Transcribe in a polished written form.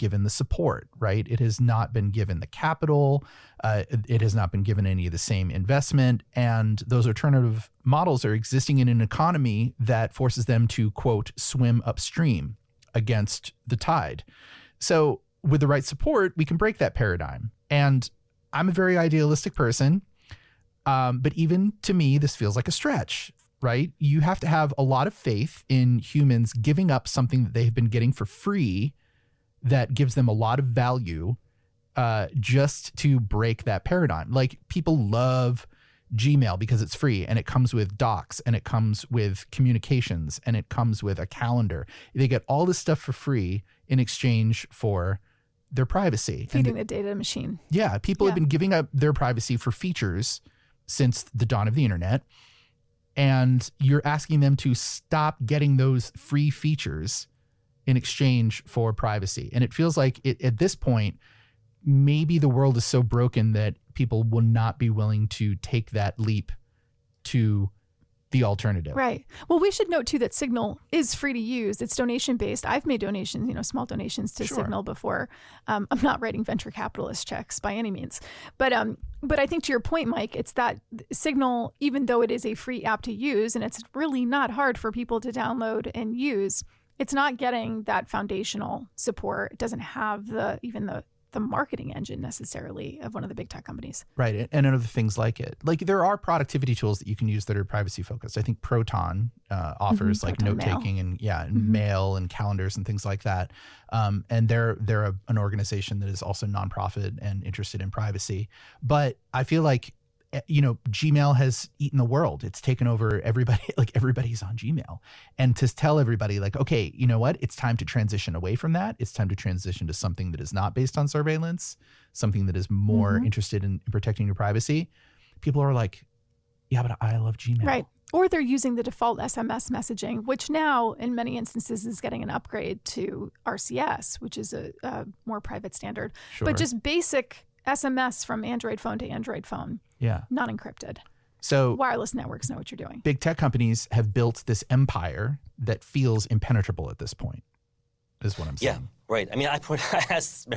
given the support, right? It has not been given the capital. It has not been given any of the same investment. And those alternative models are existing in an economy that forces them to, quote, swim upstream against the tide. So with the right support, we can break that paradigm. And I'm a very idealistic person. But even to me, this feels like a stretch, right? You have to have a lot of faith in humans giving up something that they've been getting for free that gives them a lot of value just to break that paradigm. Like, people love Gmail because it's free and it comes with docs and it comes with communications and it comes with a calendar. They get all this stuff for free in exchange for their privacy. Feeding the data machine. Yeah. People have been giving up their privacy for features since the dawn of the internet. And you're asking them to stop getting those free features in exchange for privacy. And it feels like at this point, maybe the world is so broken that people will not be willing to take that leap to the alternative. Right. Well, we should note too that Signal is free to use. It's donation based. I've made donations, small donations to Signal before. I'm not writing venture capitalist checks by any means, but I think to your point, Mike, it's that Signal, even though it is a free app to use and it's really not hard for people to download and use, it's not getting that foundational support. It doesn't have even the marketing engine necessarily of one of the big tech companies. Right. And other things like it. Like, there are productivity tools that you can use that are privacy focused. I think Proton offers like note taking and mail and calendars and things like that. And they're an organization that is also nonprofit and interested in privacy. But I feel like, Gmail has eaten the world. It's taken over everybody. Like, everybody's on Gmail. And to tell everybody, like, okay, you know what? It's time to transition away from that. It's time to transition to something that is not based on surveillance, something that is more interested in protecting your privacy. People are like, yeah, but I love Gmail. Right. Or they're using the default SMS messaging, which now in many instances is getting an upgrade to RCS, which is a more private standard. Sure. But just basic SMS from Android phone to Android phone. Yeah. Not encrypted. So wireless networks know what you're doing. Big tech companies have built this empire that feels impenetrable at this point, is what I'm saying. Yeah, right. I mean, I asked